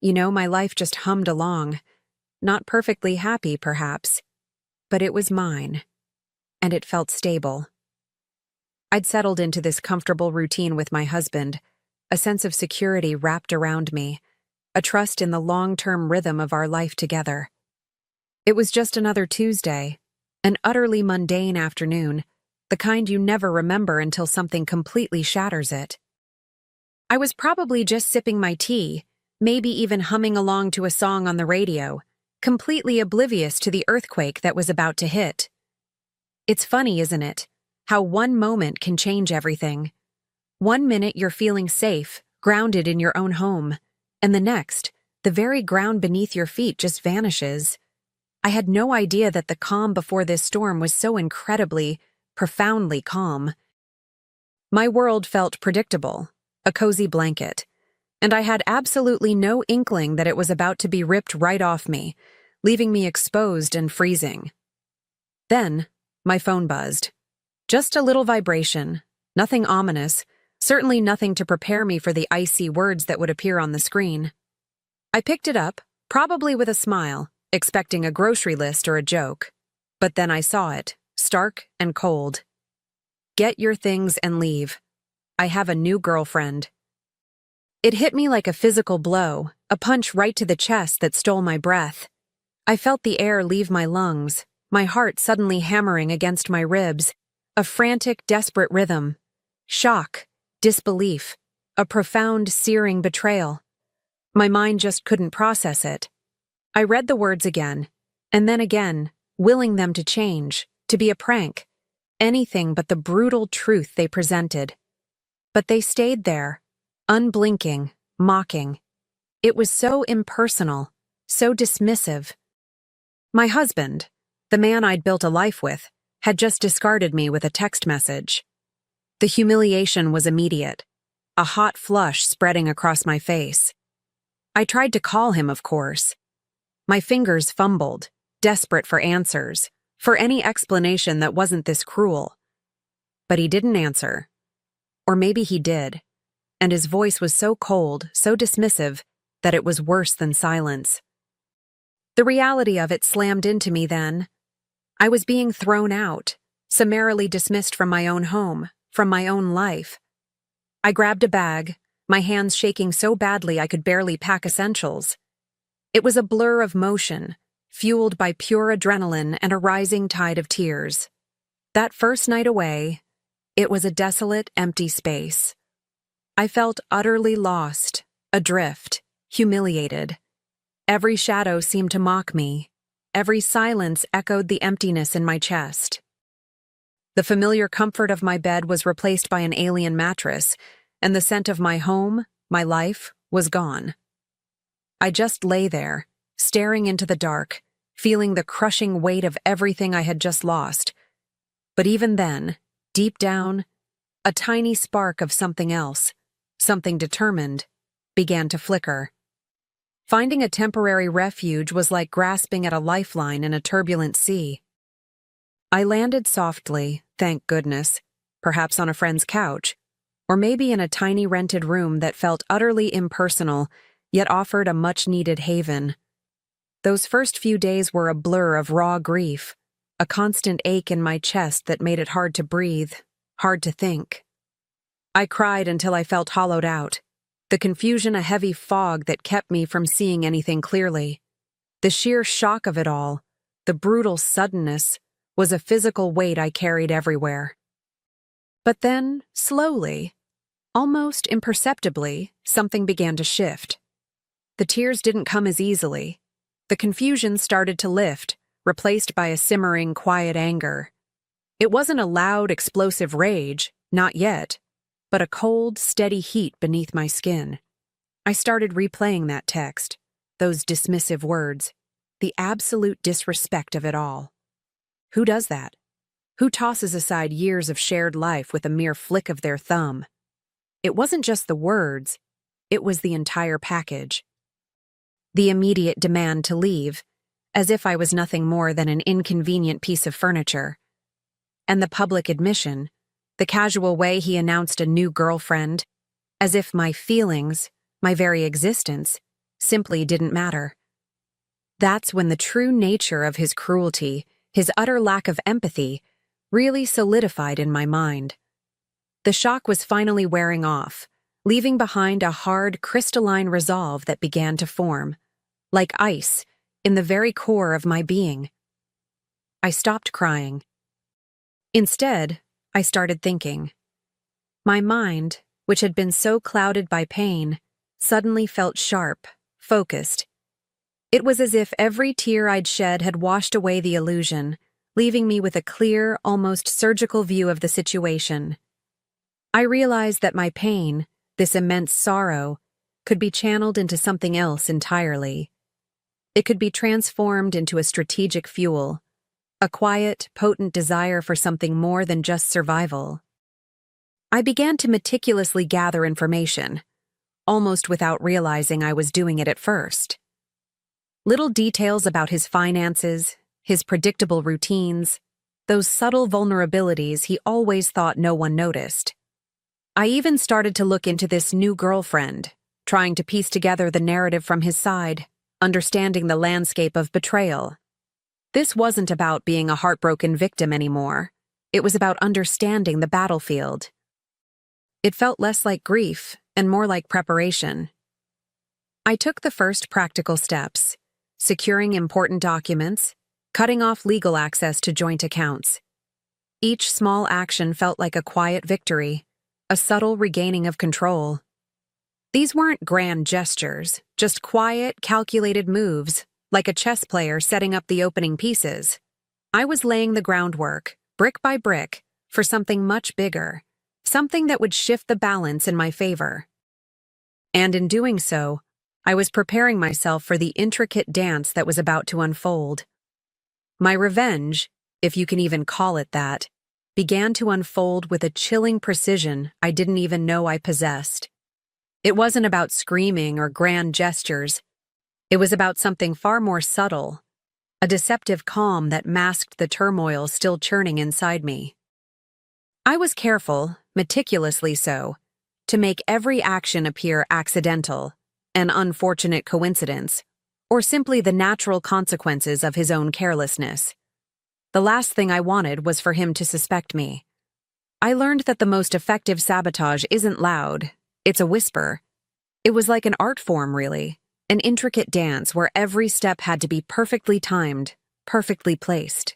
My life just hummed along. Not perfectly happy, perhaps, but it was mine, and it felt stable. I'd settled into this comfortable routine with my husband, a sense of security wrapped around me, a trust in the long-term rhythm of our life together. It was just another Tuesday, an utterly mundane afternoon, the kind you never remember until something completely shatters it. I was probably just sipping my tea, maybe even humming along to a song on the radio, completely oblivious to the earthquake that was about to hit. It's funny, isn't it, how one moment can change everything. One minute you're feeling safe, grounded in your own home, and the next, the very ground beneath your feet just vanishes. I had no idea that the calm before this storm was so incredibly, profoundly calm. My world felt predictable, a cozy blanket, and I had absolutely no inkling that it was about to be ripped right off me, leaving me exposed and freezing. Then, my phone buzzed. Just a little vibration, nothing ominous, certainly nothing to prepare me for the icy words that would appear on the screen. I picked it up, probably with a smile, expecting a grocery list or a joke. But then I saw it, stark and cold. Get your things and leave. I have a new girlfriend. It hit me like a physical blow, a punch right to the chest that stole my breath. I felt the air leave my lungs, my heart suddenly hammering against my ribs, a frantic, desperate rhythm. Shock, disbelief, a profound, searing betrayal. My mind just couldn't process it. I read the words again, and then again, willing them to change, to be a prank, anything but the brutal truth they presented. But they stayed there, unblinking, mocking. It was so impersonal, so dismissive. My husband, the man I'd built a life with, had just discarded me with a text message. The humiliation was immediate, a hot flush spreading across my face. I tried to call him, of course. My fingers fumbled, desperate for answers, for any explanation that wasn't this cruel. But he didn't answer. Or maybe he did, and his voice was so cold, so dismissive, that it was worse than silence. The reality of it slammed into me then. I was being thrown out, summarily dismissed from my own home, from my own life. I grabbed a bag, my hands shaking so badly I could barely pack essentials. It was a blur of motion, fueled by pure adrenaline and a rising tide of tears. That first night away, it was a desolate, empty space. I felt utterly lost, adrift, humiliated. Every shadow seemed to mock me. Every silence echoed the emptiness in my chest. The familiar comfort of my bed was replaced by an alien mattress, and the scent of my home, my life, was gone. I just lay there, staring into the dark, feeling the crushing weight of everything I had just lost. But even then, deep down, a tiny spark of something else, something determined, began to flicker. Finding a temporary refuge was like grasping at a lifeline in a turbulent sea. I landed softly, thank goodness, perhaps on a friend's couch, or maybe in a tiny rented room that felt utterly impersonal, yet offered a much-needed haven. Those first few days were a blur of raw grief, a constant ache in my chest that made it hard to breathe, hard to think. I cried until I felt hollowed out, the confusion a heavy fog that kept me from seeing anything clearly. The sheer shock of it all, the brutal suddenness, was a physical weight I carried everywhere. But then, slowly, almost imperceptibly, something began to shift. The tears didn't come as easily. The confusion started to lift, replaced by a simmering, quiet anger. It wasn't a loud, explosive rage, not yet, but a cold, steady heat beneath my skin. I started replaying that text, those dismissive words, the absolute disrespect of it all. Who does that? Who tosses aside years of shared life with a mere flick of their thumb? It wasn't just the words, it was the entire package. The immediate demand to leave, as if I was nothing more than an inconvenient piece of furniture. And the public admission, the casual way he announced a new girlfriend, as if my feelings, my very existence, simply didn't matter. That's when the true nature of his cruelty, his utter lack of empathy, really solidified in my mind. The shock was finally wearing off, leaving behind a hard, crystalline resolve that began to form, like ice, in the very core of my being. I stopped crying. Instead, I started thinking. My mind, which had been so clouded by pain, suddenly felt sharp, focused. It was as if every tear I'd shed had washed away the illusion, leaving me with a clear, almost surgical view of the situation. I realized that my pain, this immense sorrow, could be channeled into something else entirely. It could be transformed into a strategic fuel, a quiet, potent desire for something more than just survival. I began to meticulously gather information, almost without realizing I was doing it at first. Little details about his finances, his predictable routines, those subtle vulnerabilities he always thought no one noticed. I even started to look into this new girlfriend, trying to piece together the narrative from his side, understanding the landscape of betrayal. This wasn't about being a heartbroken victim anymore. It was about understanding the battlefield. It felt less like grief and more like preparation. I took the first practical steps, securing important documents, cutting off legal access to joint accounts. Each small action felt like a quiet victory, a subtle regaining of control. These weren't grand gestures, just quiet, calculated moves, like a chess player setting up the opening pieces. I was laying the groundwork, brick by brick, for something much bigger, something that would shift the balance in my favor. And in doing so, I was preparing myself for the intricate dance that was about to unfold. My revenge, if you can even call it that, began to unfold with a chilling precision I didn't even know I possessed. It wasn't about screaming or grand gestures. It was about something far more subtle, a deceptive calm that masked the turmoil still churning inside me. I was careful, meticulously so, to make every action appear accidental, an unfortunate coincidence, or simply the natural consequences of his own carelessness. The last thing I wanted was for him to suspect me. I learned that the most effective sabotage isn't loud, it's a whisper. It was like an art form, really, an intricate dance where every step had to be perfectly timed, perfectly placed.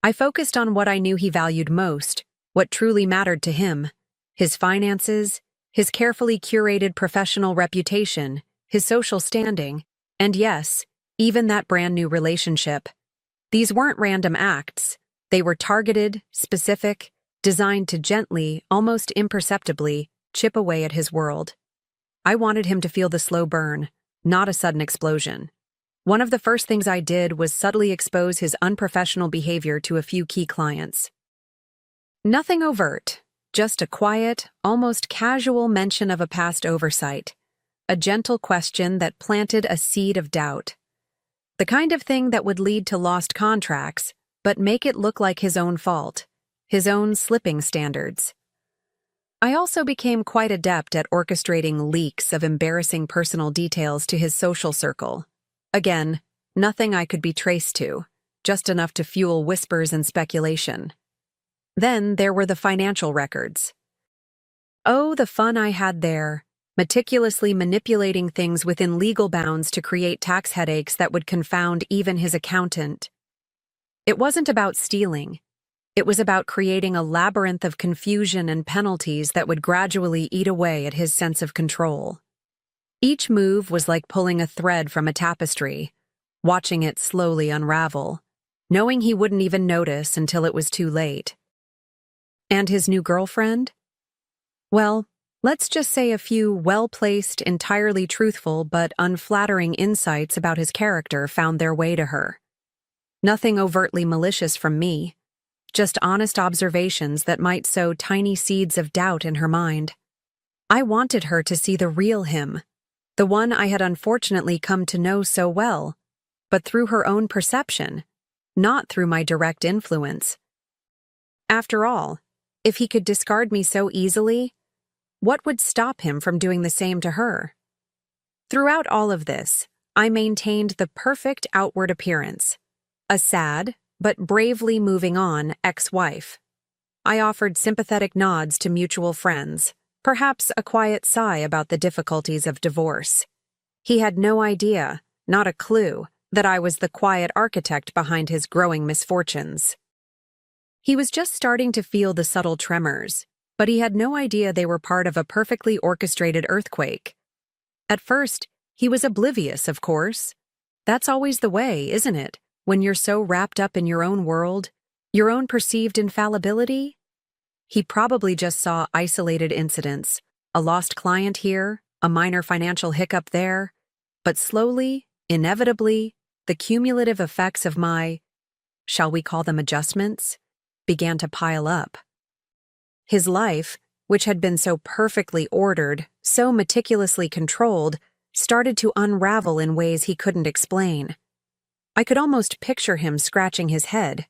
I focused on what I knew he valued most, what truly mattered to him: his finances, his carefully curated professional reputation, his social standing, and yes, even that brand new relationship. These weren't random acts. They were targeted, specific, designed to gently, almost imperceptibly, chip away at his world. I wanted him to feel the slow burn, not a sudden explosion. One of the first things I did was subtly expose his unprofessional behavior to a few key clients. Nothing overt, just a quiet, almost casual mention of a past oversight, a gentle question that planted a seed of doubt. The kind of thing that would lead to lost contracts, but make it look like his own fault, his own slipping standards. I also became quite adept at orchestrating leaks of embarrassing personal details to his social circle. Again, nothing I could be traced to, just enough to fuel whispers and speculation. Then there were the financial records. Oh, the fun I had there, meticulously manipulating things within legal bounds to create tax headaches that would confound even his accountant. It wasn't about stealing. It was about creating a labyrinth of confusion and penalties that would gradually eat away at his sense of control. Each move was like pulling a thread from a tapestry, watching it slowly unravel, knowing he wouldn't even notice until it was too late. And his new girlfriend? Well, let's just say a few well-placed, entirely truthful but unflattering insights about his character found their way to her. Nothing overtly malicious from me, just honest observations that might sow tiny seeds of doubt in her mind. I wanted her to see the real him, the one I had unfortunately come to know so well, but through her own perception, not through my direct influence. After all, if he could discard me so easily, what would stop him from doing the same to her? Throughout all of this, I maintained the perfect outward appearance. A sad, but bravely moving on ex-wife. I offered sympathetic nods to mutual friends, perhaps a quiet sigh about the difficulties of divorce. He had no idea, not a clue, that I was the quiet architect behind his growing misfortunes. He was just starting to feel the subtle tremors, but he had no idea they were part of a perfectly orchestrated earthquake. At first, he was oblivious, of course. That's always the way, isn't it, when you're so wrapped up in your own world, your own perceived infallibility? He probably just saw isolated incidents, a lost client here, a minor financial hiccup there, but slowly, inevitably, the cumulative effects of my, shall we call them adjustments, began to pile up. His life, which had been so perfectly ordered, so meticulously controlled, started to unravel in ways he couldn't explain. I could almost picture him scratching his head,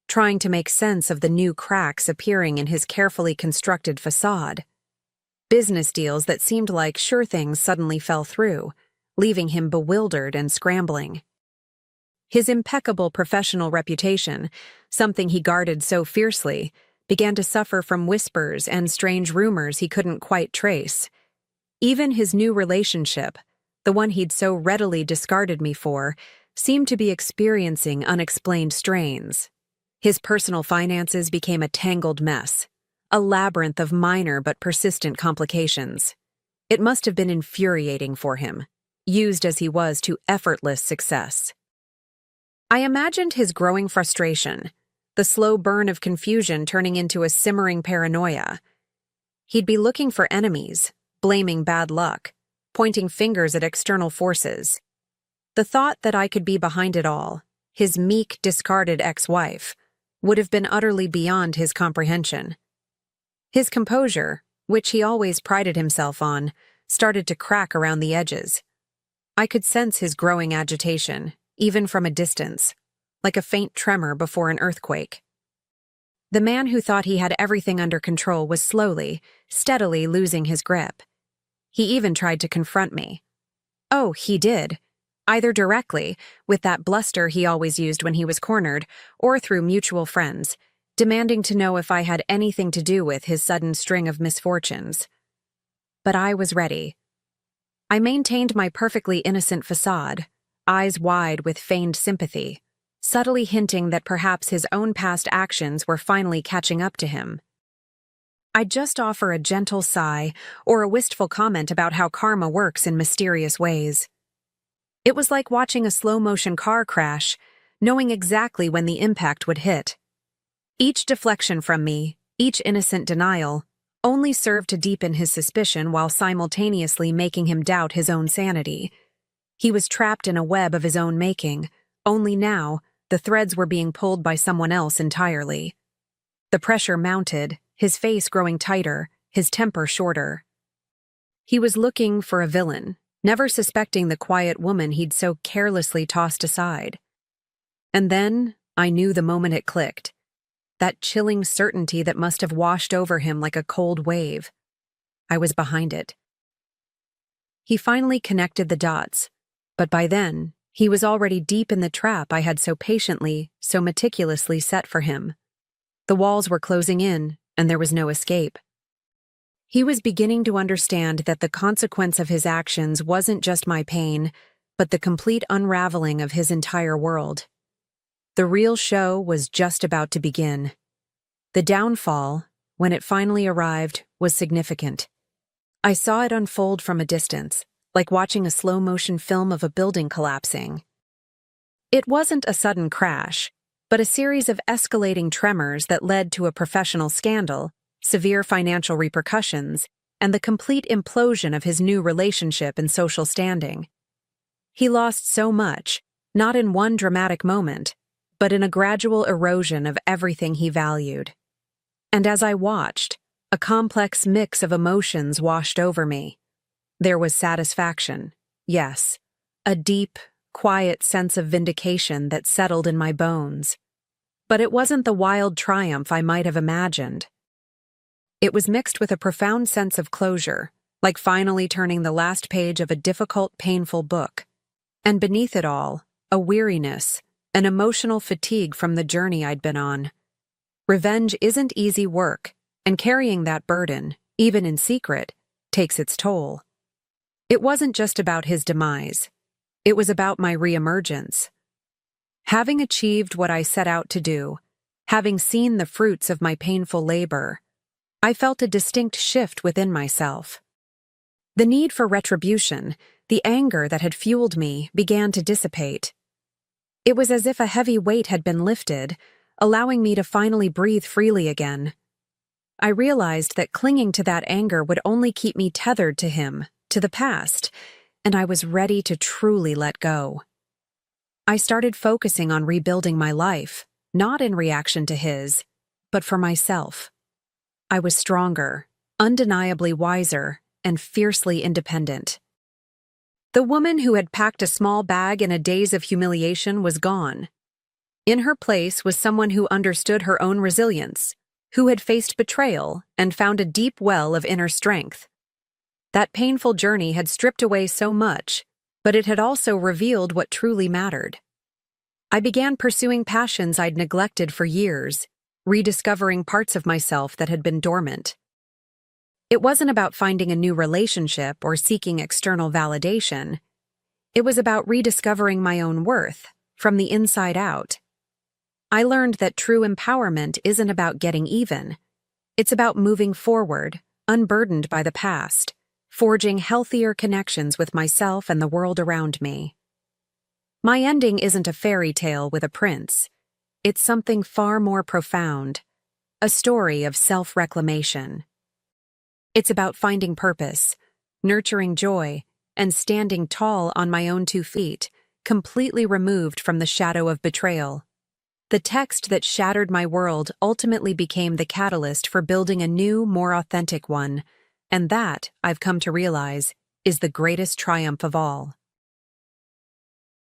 trying to make sense of the new cracks appearing in his carefully constructed facade. Business deals that seemed like sure things suddenly fell through, leaving him bewildered and scrambling. His impeccable professional reputation, something he guarded so fiercely, began to suffer from whispers and strange rumors he couldn't quite trace. Even his new relationship, the one he'd so readily discarded me for, seemed to be experiencing unexplained strains. His personal finances became a tangled mess, a labyrinth of minor but persistent complications. It must have been infuriating for him, used as he was to effortless success. I imagined his growing frustration, the slow burn of confusion turning into a simmering paranoia. He'd be looking for enemies, blaming bad luck, pointing fingers at external forces. The thought that I could be behind it all, his meek, discarded ex-wife, would have been utterly beyond his comprehension. His composure, which he always prided himself on, started to crack around the edges. I could sense his growing agitation, even from a distance, like a faint tremor before an earthquake. The man who thought he had everything under control was slowly, steadily losing his grip. He even tried to confront me. Oh, he did. Either directly, with that bluster he always used when he was cornered, or through mutual friends, demanding to know if I had anything to do with his sudden string of misfortunes. But I was ready. I maintained my perfectly innocent facade, eyes wide with feigned sympathy, subtly hinting that perhaps his own past actions were finally catching up to him. I'd just offer a gentle sigh or a wistful comment about how karma works in mysterious ways. It was like watching a slow-motion car crash, knowing exactly when the impact would hit. Each deflection from me, each innocent denial, only served to deepen his suspicion while simultaneously making him doubt his own sanity. He was trapped in a web of his own making, only now the threads were being pulled by someone else entirely. The pressure mounted, his face growing tighter, his temper shorter. He was looking for a villain, never suspecting the quiet woman he'd so carelessly tossed aside. And then I knew the moment it clicked. That chilling certainty that must have washed over him like a cold wave. I was behind it. He finally connected the dots, but by then, he was already deep in the trap I had so patiently, so meticulously set for him. The walls were closing in, and there was no escape. He was beginning to understand that the consequence of his actions wasn't just my pain, but the complete unraveling of his entire world. The real show was just about to begin. The downfall, when it finally arrived, was significant. I saw it unfold from a distance, like watching a slow-motion film of a building collapsing. It wasn't a sudden crash, but a series of escalating tremors that led to a professional scandal, severe financial repercussions, and the complete implosion of his new relationship and social standing. He lost so much, not in one dramatic moment, but in a gradual erosion of everything he valued. And as I watched, a complex mix of emotions washed over me. There was satisfaction, yes, a deep, quiet sense of vindication that settled in my bones. But it wasn't the wild triumph I might have imagined. It was mixed with a profound sense of closure, like finally turning the last page of a difficult, painful book. And beneath it all, a weariness, an emotional fatigue from the journey I'd been on. Revenge isn't easy work, and carrying that burden, even in secret, takes its toll. It wasn't just about his demise. It was about my reemergence. Having achieved what I set out to do, having seen the fruits of my painful labor, I felt a distinct shift within myself. The need for retribution, the anger that had fueled me, began to dissipate. It was as if a heavy weight had been lifted, allowing me to finally breathe freely again. I realized that clinging to that anger would only keep me tethered to him, to the past, and I was ready to truly let go. I started focusing on rebuilding my life, not in reaction to his, but for myself. I was stronger, undeniably wiser, and fiercely independent. The woman who had packed a small bag in a daze of humiliation was gone. In her place was someone who understood her own resilience, who had faced betrayal and found a deep well of inner strength. That painful journey had stripped away so much, but it had also revealed what truly mattered. I began pursuing passions I'd neglected for years, rediscovering parts of myself that had been dormant. It wasn't about finding a new relationship or seeking external validation. It was about rediscovering my own worth, from the inside out. I learned that true empowerment isn't about getting even. It's about moving forward, unburdened by the past, forging healthier connections with myself and the world around me. My ending isn't a fairy tale with a prince. It's something far more profound, a story of self-reclamation. It's about finding purpose, nurturing joy, and standing tall on my own 2 feet, completely removed from the shadow of betrayal. The text that shattered my world ultimately became the catalyst for building a new, more authentic one, and that, I've come to realize, is the greatest triumph of all.